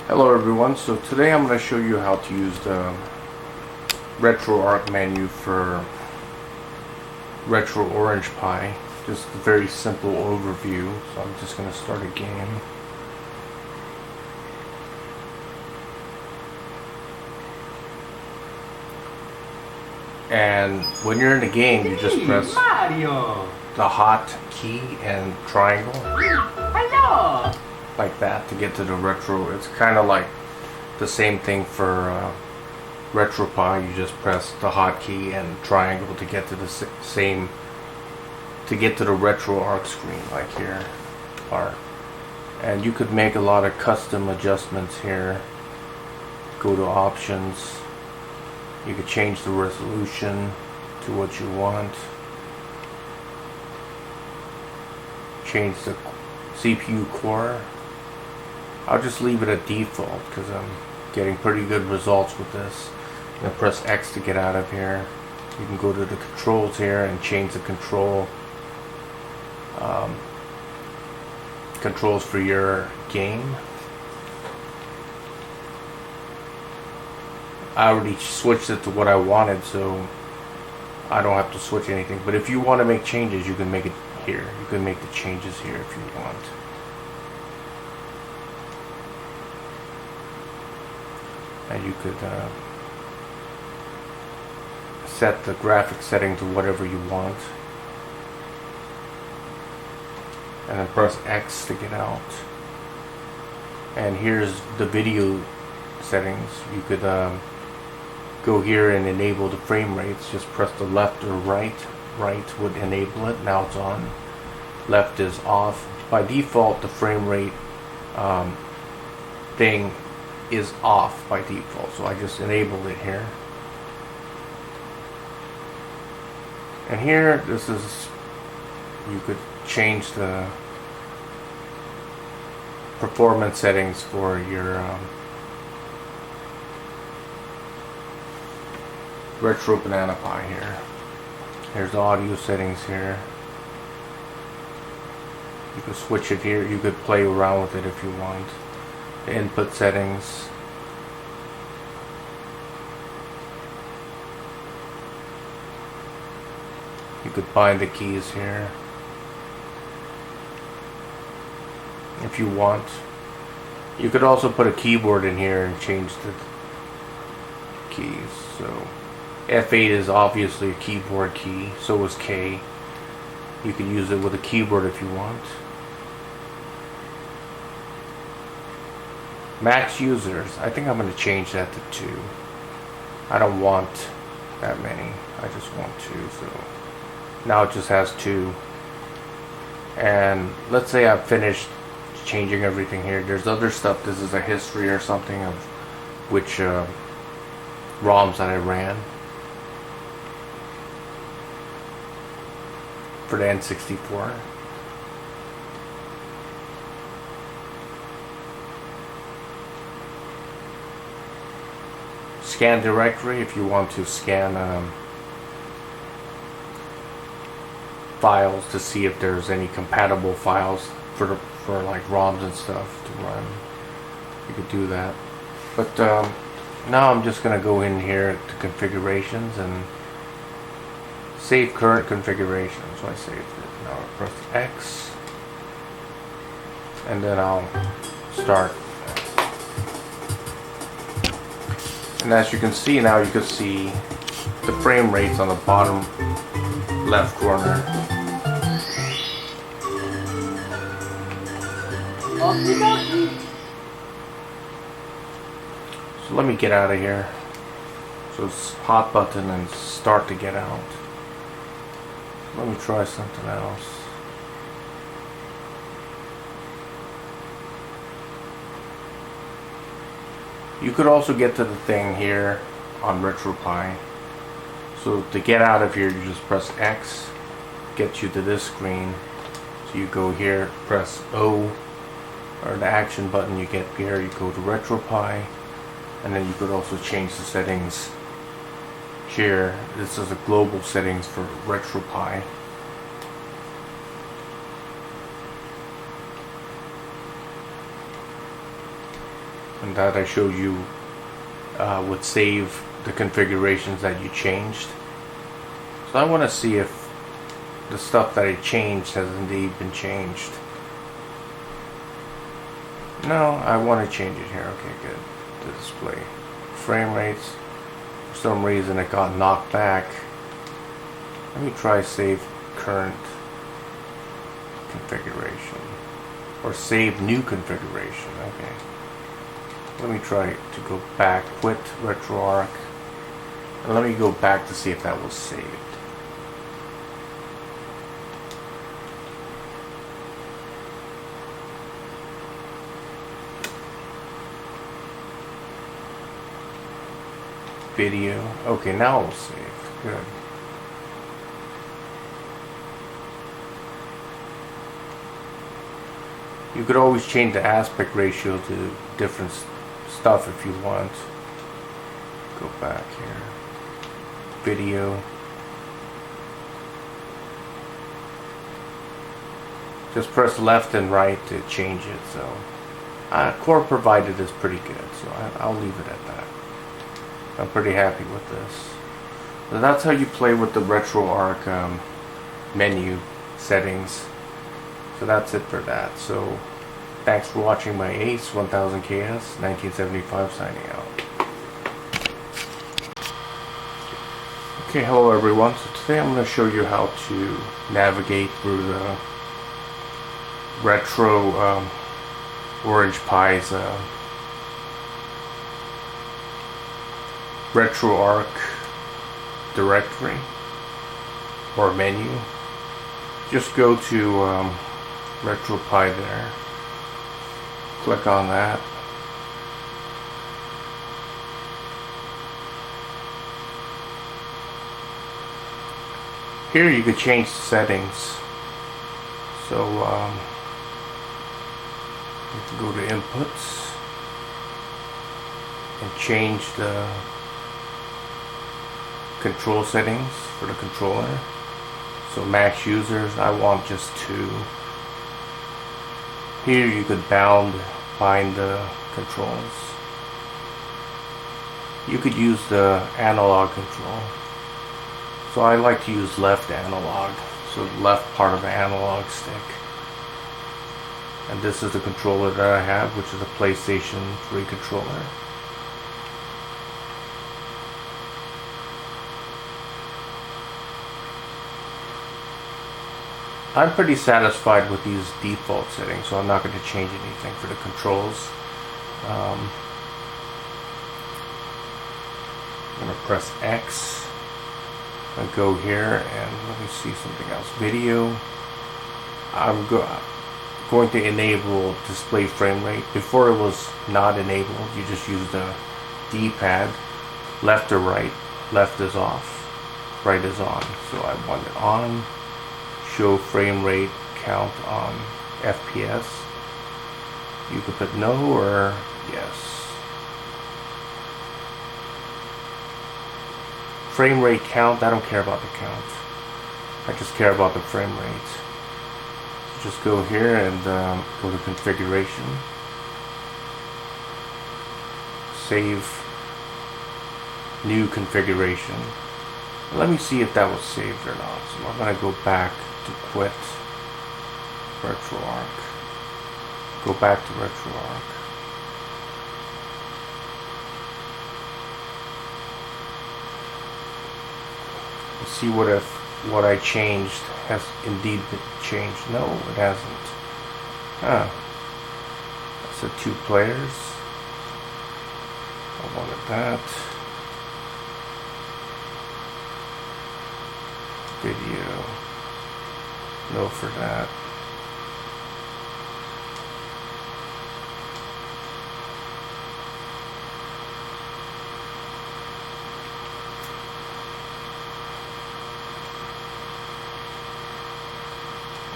Hello everyone, so today I'm going to show you how to use the RetroArch menu for RetrOrangePi. Just a very simple overview, so I'm just going to start a game. And when you're in the game, you just press the hot key and triangle. Hello! Like that to get to the retro. It's kind of like the same thing for Retropie. You just press the hotkey and triangle to get to the same, to get to the RetroArch screen, like here. And you could make a lot of custom adjustments here. Go to options. You could change the resolution to what you want. Change the CPU core. I'll just leave it at default because I'm getting pretty good results with this. I'm going to press X to get out of here. You can go to the controls here and change the controls for your game. I already switched it to what I wanted, so I don't have to switch anything. But if you want to make changes, you can make it here. You can make the changes here if you want. And you could set the graphic setting to whatever you want. And then press X to get out. And here's the video settings. You could go here and enable the frame rates. Just press the left or right. Right would enable it. Now it's on. Left is off. By default, the frame rate thing is off by default, so I just enabled it here. And here, this is, you could change the performance settings for your Retro Banana Pi here. Here's the audio settings here. You can switch it here. You could play around with it if you want. The input settings. You could bind the keys here if you want. You could also put a keyboard in here and change the keys. So F8 is obviously a keyboard key, so is K. You can use it with a keyboard if you want. Max users, I think I'm going to change that to 2. I don't want that many, I just want 2, so now it just has 2. And let's say I've finished changing everything here. There's other stuff. This is a history or something of which ROMs that I ran for the N64. Scan directory if you want to scan files to see if there's any compatible files for like ROMs and stuff to run. You could do that. But now I'm just going to go in here to configurations and save current configuration. So I saved it. Now I press X and then I'll start. And as you can see now, you can see the frame rates on the bottom left corner. So let me get out of here. So it's hot button and start to get out. Let me try something else. You could also get to the thing here on Retropie. So to get out of here, you just press X, gets you to this screen. So you go here, press O, or the action button, you get here, you go to Retropie, and then you could also change the settings here. This is the global settings for Retropie. and that I showed you would save the configurations that you changed. So I want to see if the stuff that I changed has indeed been changed. No, I want to change it here. Okay, good. The display frame rates. For some reason it got knocked back. Let me try save current configuration. Or save new configuration. Okay. Let me try to go back, quit RetroArch. And let me go back to see if that was saved. Video. Okay, now we'll save. Good. You could always change the aspect ratio to different stuff if you want. Go back here. Video. Just press left and right to change it. So, Core provided is pretty good, so I'll leave it at that. I'm pretty happy with this. So that's how you play with the RetroArch menu settings. So that's it for that. So thanks for watching my Ace 1000KS 1975 signing out. Okay, hello everyone. So today I'm going to show you how to navigate through the Retro Orange Pi's RetroArch directory or menu. Just go to Retropie there. Click on that. Here you can change the settings. So you can go to inputs and change the control settings for the controller. So max users, I want just 2. Here you could bind the controls. You could use the analog control. So I like to use left analog, so the left part of the analog stick. And this is the controller that I have, which is a PlayStation 3 controller. I'm pretty satisfied with these default settings, so I'm not going to change anything for the controls. I'm going to press X and go here, and let me see something else. Video. I'm going to enable display frame rate. Before it was not enabled. You just use the D-pad, left or right. Left is off, right is on. So I want it on. Show frame rate count on FPS. You could put no or yes. Frame rate count, I don't care about the count. I just care about the frame rate. So just go here and go to configuration. Save new configuration. Let me see if that was saved or not. So I'm going to go back to quit RetroArch. Go back to RetroArch. See what I changed has indeed been changed. No, it hasn't. Huh. So 2 players. I wanted that. Video. No for that.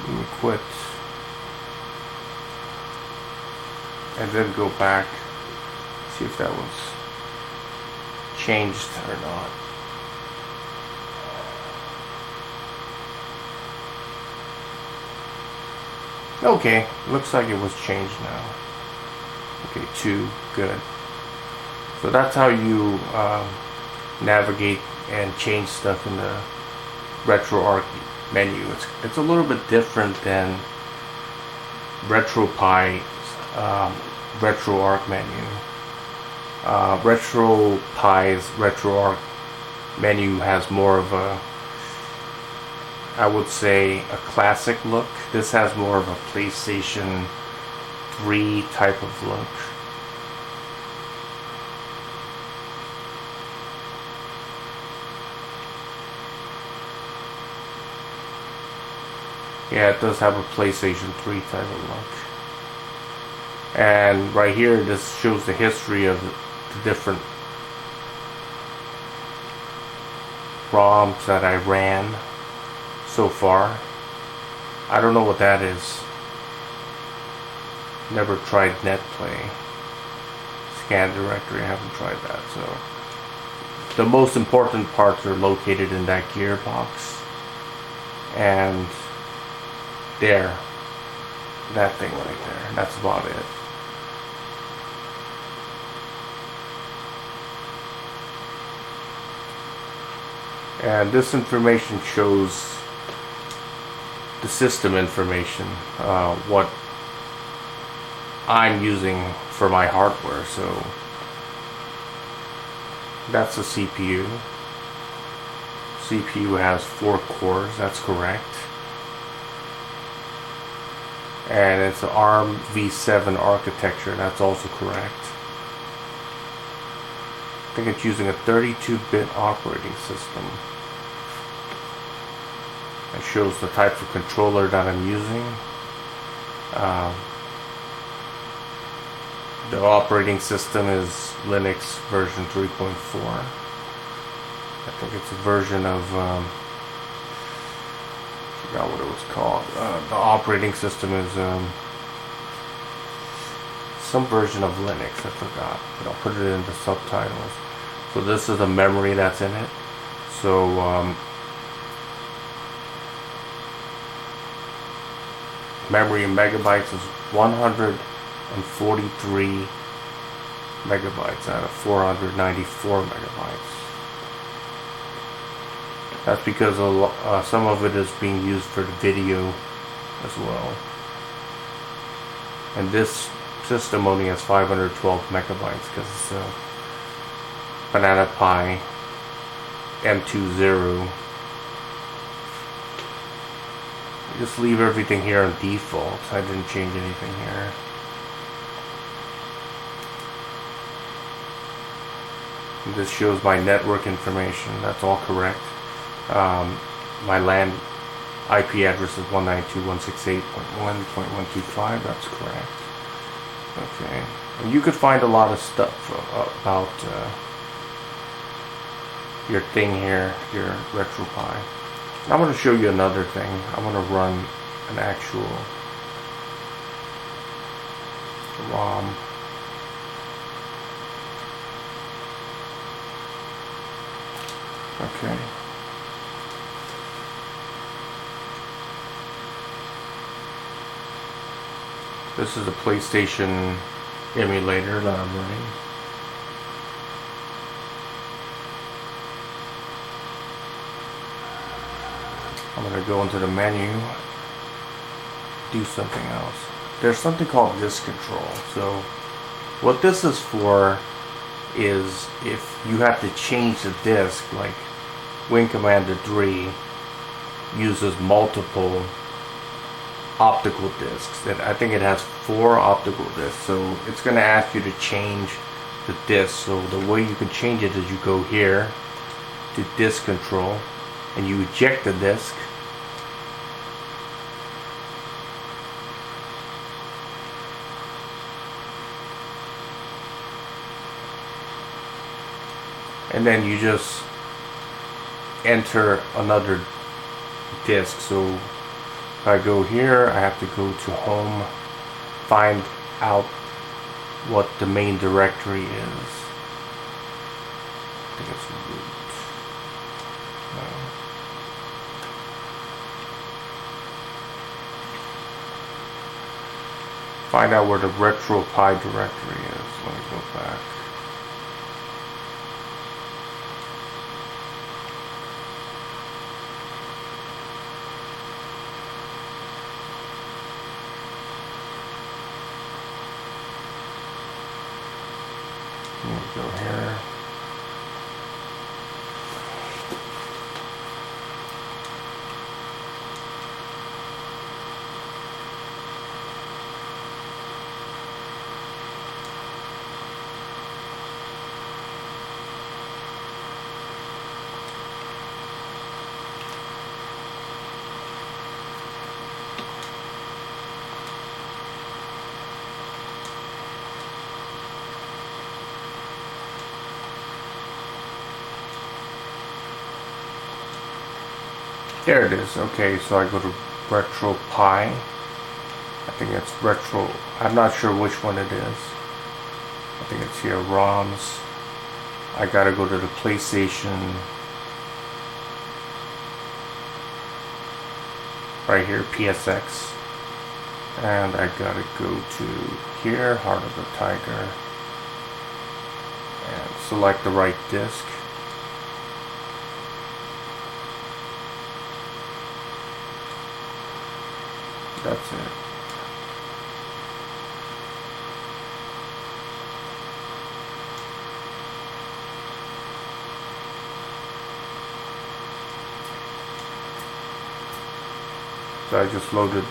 Let me quit. And then go back. See if that was changed or not. Okay, looks like it was changed now. Okay, 2, good. So that's how you navigate and change stuff in the RetroArch menu. It's a little bit different than RetroPie's RetroArch menu. RetroPie's RetroArch menu has more of a, I would say, a classic look. This has more of a PlayStation 3 type of look. Yeah, it does have a PlayStation 3 type of look. And right here, this shows the history of the different ROMs that I ran so far. I don't know what that is. Never tried NetPlay. Scan directory, I haven't tried that. So the most important parts are located in that gearbox. And there, that thing right there, that's about it. And this information shows the system information, what I'm using for my hardware. So that's a CPU. CPU has 4 cores, that's correct. And it's an ARM v7 architecture, that's also correct. I think it's using a 32-bit operating system. It shows the type of controller that I'm using. The operating system is Linux version 3.4. I think it's a version of I forgot what it was called. The operating system is some version of Linux, I forgot, but I'll put it in the subtitles. So this is the memory that's in it. So memory in megabytes is 143 megabytes out of 494 megabytes. That's because some of it is being used for the video as well. And this system only has 512 megabytes because it's a Banana Pi M20. Just leave everything here on default. I didn't change anything here. And this shows my network information. That's all correct. My LAN IP address is 192.168.1.125. That's correct. Okay. And you could find a lot of stuff about your thing here, your Retropie. I'm going to show you another thing. I'm going to run an actual ROM. Okay. This is a PlayStation emulator that I'm running. I'm going to go into the menu, do something else. There's something called disk control. So what this is for is if you have to change the disk, like Win Commander 3 uses multiple optical disks, and I think it has 4 optical disks, so it's going to ask you to change the disk. So the way you can change it is you go here to disk control and you eject the disk, and then you just enter another disk. So if I go here, I have to go to home, find out what the main directory is. I think it's root. No. find out where the Retropie directory is. Let me go back. Let me go here. There it is. Okay, so I go to RetroPie. I think it's Retro. I'm not sure which one it is. I think it's here, ROMs. I gotta go to the PlayStation. Right here, PSX. And I gotta go to here, Heart of the Tiger. And select the right disc. That's it. So I just loaded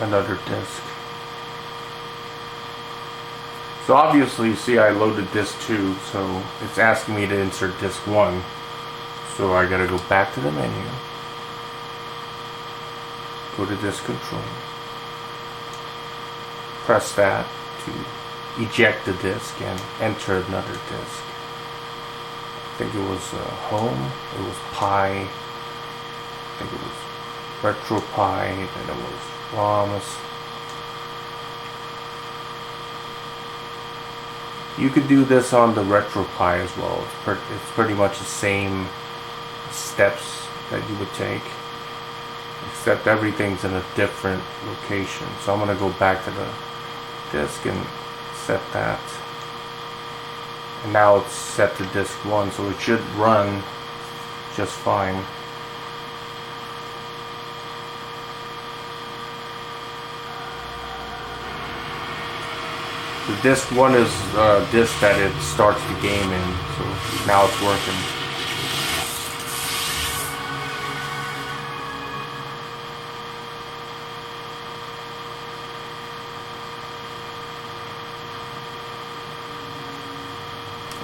another disk. So obviously, you see I loaded disk 2, so it's asking me to insert disk 1. So I gotta go back to the menu, go to disk control, press that to eject the disk and enter another disk. I think it was home, it was Pi, I think it was Retropie, then it was ROMs. You could do this on the Retropie as well. It's pretty much the same steps that you would take, except everything's in a different location. So I'm going to go back to the disk and set that, and now it's set to disk 1, so it should run just fine. The disk 1 is a disk that it starts the game in, so now it's working.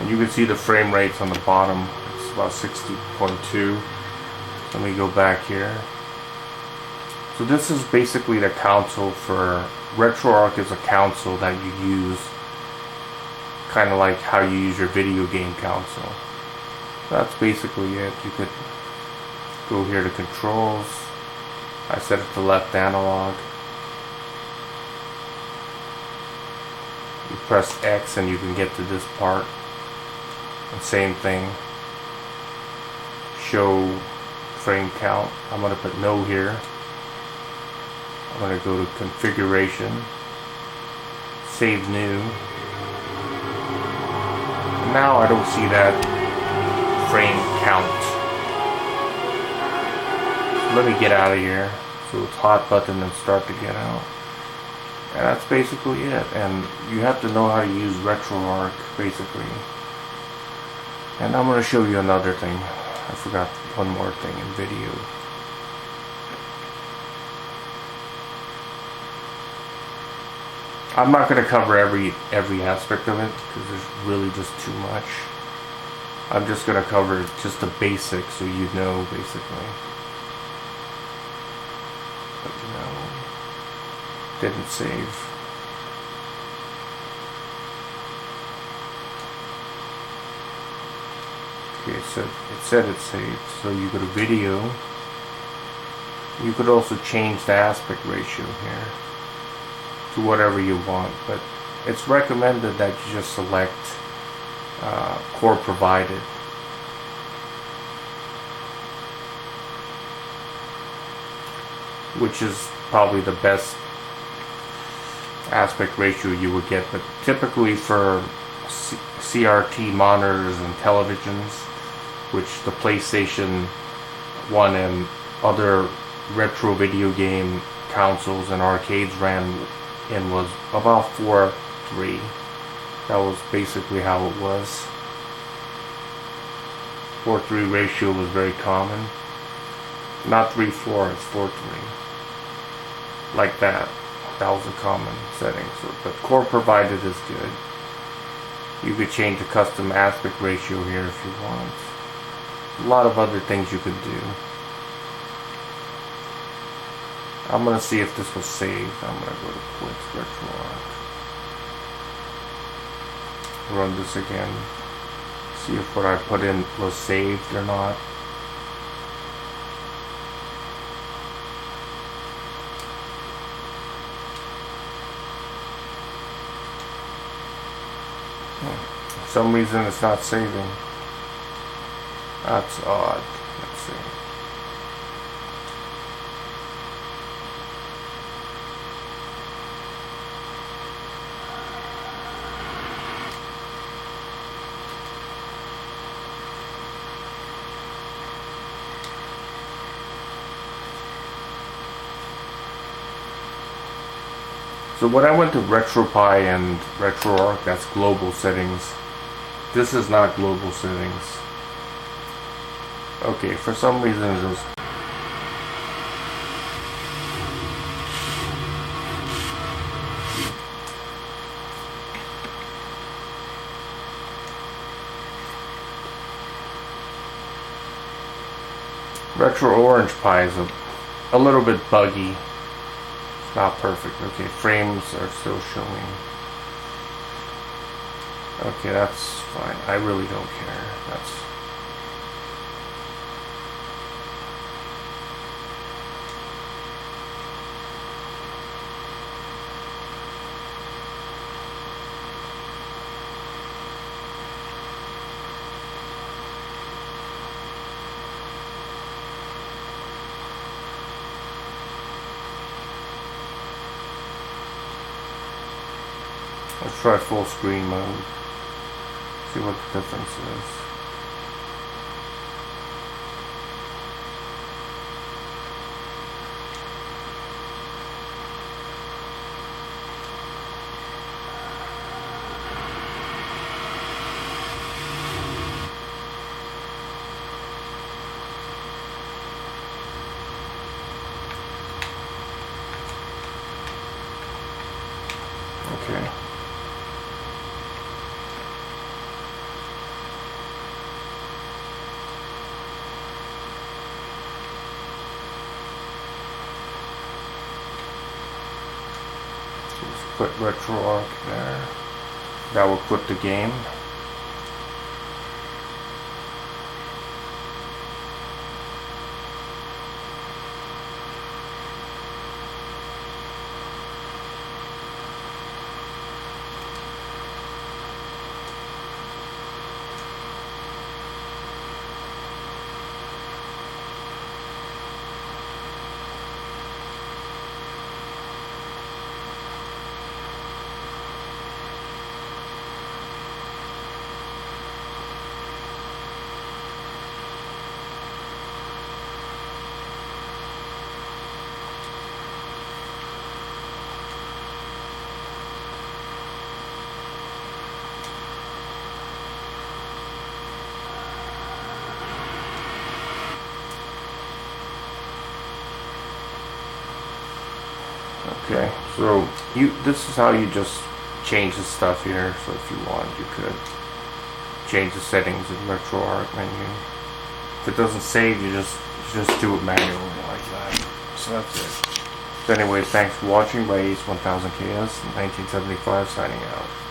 And you can see the frame rates on the bottom. It's about 60.2. Let me go back here. So this is basically the console for RetroArch. Is a console that you use, kind of like how you use your video game console. That's basically it. You could go here to controls. I set it to left analog. You press X and you can get to this part. And same thing, show frame count. I'm going to put no here. I'm going to go to configuration, save new. And now I don't see that frame count. Let me get out of here. So it's hot button and start to get out. And that's basically it. And you have to know how to use RetroArch basically. And I'm going to show you another thing. I forgot one more thing in video. I'm not going to cover every aspect of it because there's really just too much. I'm just going to cover just the basics so you know basically. But no, didn't save. Okay, so it said it's saved. So you go to video. You could also change the aspect ratio here to whatever you want, but it's recommended that you just select core provided. which is probably the best aspect ratio you would get, but typically for CRT monitors and televisions, which the PlayStation 1 and other retro video game consoles and arcades ran in, was about 4:3. That was basically how it was. 4:3 ratio was very common. Not 3:4, it's 4:3. Like that. That was a common setting. So, but core provided is good. You could change a custom aspect ratio here if you want. A lot of other things you could do. I'm gonna see if this was saved. I'm gonna go to Quit Retroarch. Run this again. See if what I put in was saved or not. For some reason it's not saving. That's odd. Let's see. So when I went to Retropie and Retroarch, that's global settings. This is not global settings. Okay, for some reason it was. RetrOrangePi is a little bit buggy. It's not perfect. Okay, frames are still showing. Okay, that's fine. I really don't care. That's. Let's try full screen mode. See what the difference is. Okay. Put RetroArch there. That will quit the game. Okay, so this is how you just change the stuff here. So if you want, you could change the settings in RetroArch menu. If it doesn't save, you just do it manually like that. So that's it. So anyway, thanks for watching. By Ace 1000KS 1975 signing out.